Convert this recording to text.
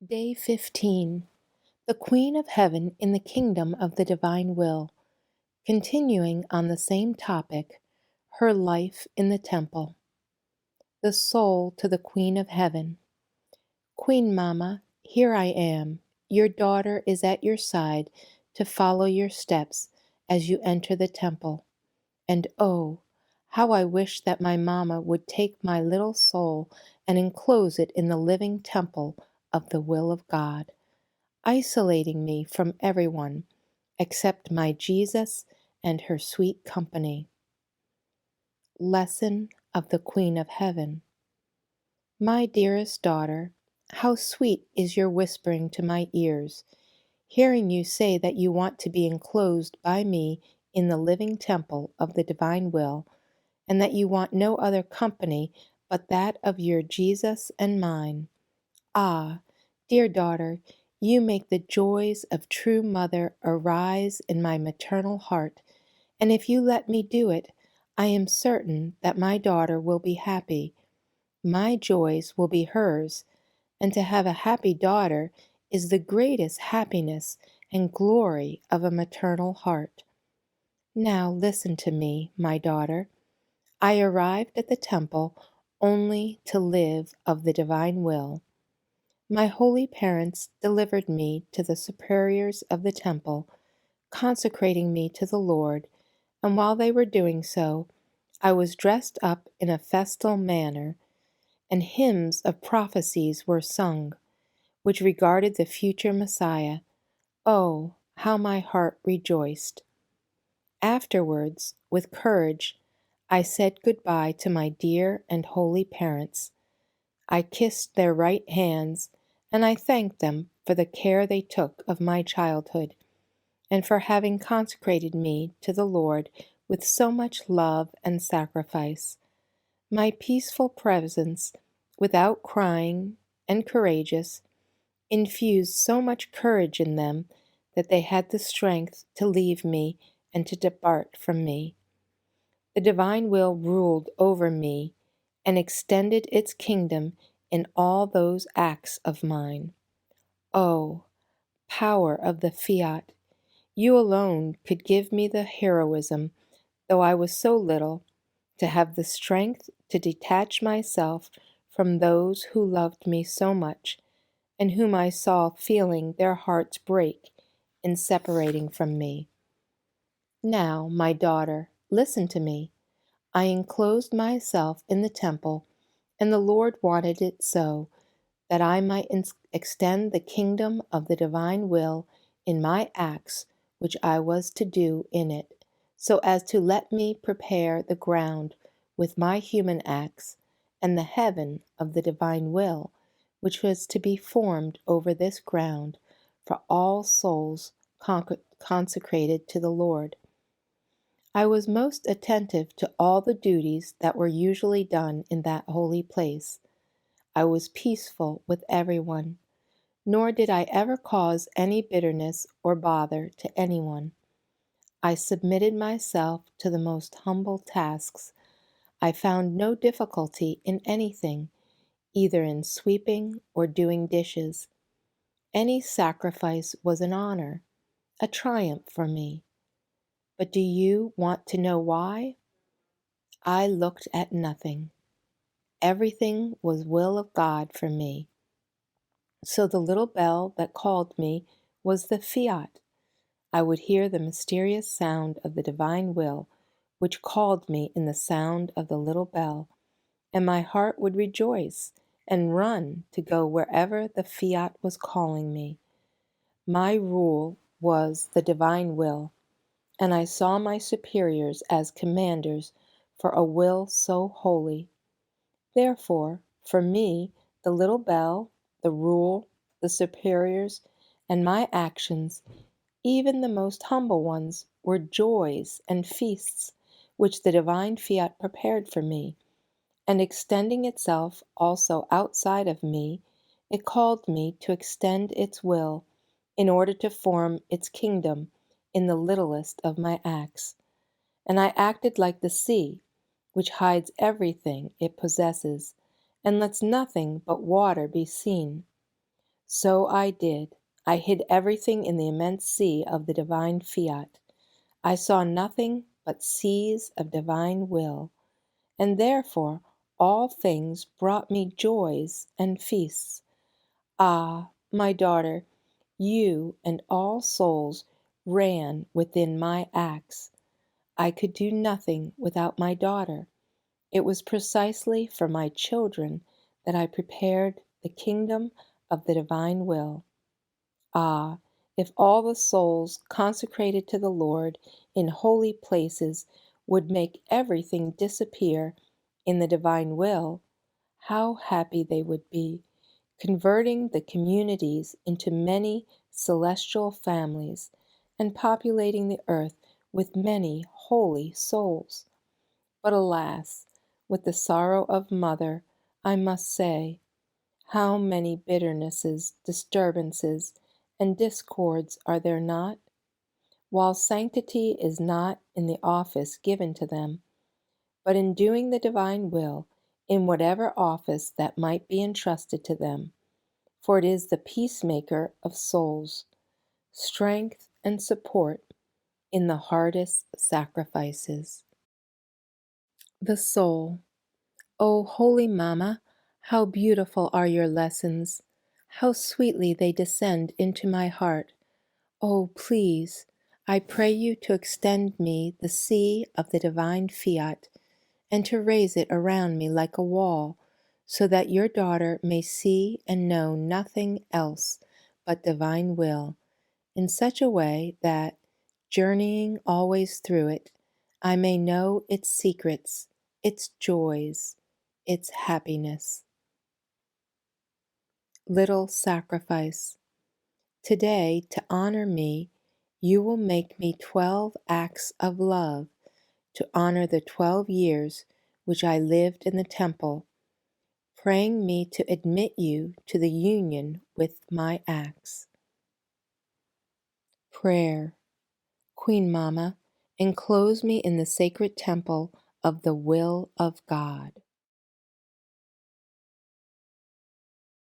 Day 15. The Queen of Heaven in the Kingdom of the Divine Will. Continuing on the same topic, her life in the temple. The soul to the Queen of Heaven. Queen Mama, here I am. Your daughter is at your side to follow your steps as you enter the temple. And oh, how I wish that my Mama would take my little soul and enclose it in the living temple of the will of God, isolating me from everyone except my Jesus and her sweet company. Lesson of the Queen of Heaven. My dearest daughter, how sweet is your whispering to my ears, hearing you say that you want to be enclosed by me in the living temple of the divine will, and that you want no other company but that of your Jesus and mine. Ah, dear daughter, you make the joys of true mother arise in my maternal heart, and if you let me do it, I am certain that my daughter will be happy. My joys will be hers, and to have a happy daughter is the greatest happiness and glory of a maternal heart. Now listen to me, my daughter. I arrived at the temple only to live of the divine will. My holy parents delivered me to the superiors of the temple, consecrating me to the Lord, and while they were doing so, I was dressed up in a festal manner, and hymns of prophecies were sung, which regarded the future Messiah. Oh, how my heart rejoiced! Afterwards, with courage, I said good-bye to my dear and holy parents. I kissed their right hands, and I thanked them for the care they took of my childhood, and for having consecrated me to the Lord with so much love and sacrifice. My peaceful presence, without crying and courageous, infused so much courage in them that they had the strength to leave me and to depart from me. The divine will ruled over me and extended its kingdom in all those acts of mine. Oh, power of the fiat! You alone could give me the heroism, though I was so little, to have the strength to detach myself from those who loved me so much, and whom I saw feeling their hearts break in separating from me. Now, my daughter, listen to me. I enclosed myself in the temple, and the Lord wanted it so, that I might extend the kingdom of the divine will in my acts which I was to do in it, so as to let me prepare the ground with my human acts, and the heaven of the divine will, which was to be formed over this ground for all souls consecrated to the Lord. I was most attentive to all the duties that were usually done in that holy place. I was peaceful with everyone, nor did I ever cause any bitterness or bother to anyone. I submitted myself to the most humble tasks. I found no difficulty in anything, either in sweeping or doing dishes. Any sacrifice was an honor, a triumph for me. But do you want to know why? I looked at nothing. Everything was will of God for me. So the little bell that called me was the fiat. I would hear the mysterious sound of the divine will, which called me in the sound of the little bell, and my heart would rejoice and run to go wherever the fiat was calling me. My rule was the divine will, and I saw my superiors as commanders for a will so holy. Therefore, for me, the little bell, the rule, the superiors, and my actions, even the most humble ones, were joys and feasts which the divine fiat prepared for me, and extending itself also outside of me, it called me to extend its will in order to form its kingdom in the littlest of my acts. And I acted like the sea, which hides everything it possesses, and lets nothing but water be seen. So I did. I hid everything in the immense sea of the divine fiat. I saw nothing but seas of divine will, and therefore all things brought me joys and feasts. Ah, my daughter, you and all souls ran within my acts. I could do nothing without my daughter. It was precisely for my children that I prepared the kingdom of the divine will. Ah, if all the souls consecrated to the Lord in holy places would make everything disappear in the divine will, how happy they would be, converting the communities into many celestial families and populating the earth with many holy souls. But alas, with the sorrow of mother, I must say, how many bitternesses, disturbances, and discords are there not? While sanctity is not in the office given to them, but in doing the divine will in whatever office that might be entrusted to them, for it is the peacemaker of souls, strength and support in the hardest sacrifices. The soul. O holy Mamma, how beautiful are your lessons! How sweetly they descend into my heart! Oh, please, I pray you to extend me the sea of the divine fiat, and to raise it around me like a wall, so that your daughter may see and know nothing else but divine will, in such a way that, journeying always through it, I may know its secrets, its joys, its happiness. Little sacrifice. Today, to honor me, you will make me 12 acts of love to honor the 12 years which I lived in the temple, praying me to admit you to the union with my acts. Prayer. Queen Mamma, enclose me in the sacred temple of the will of God.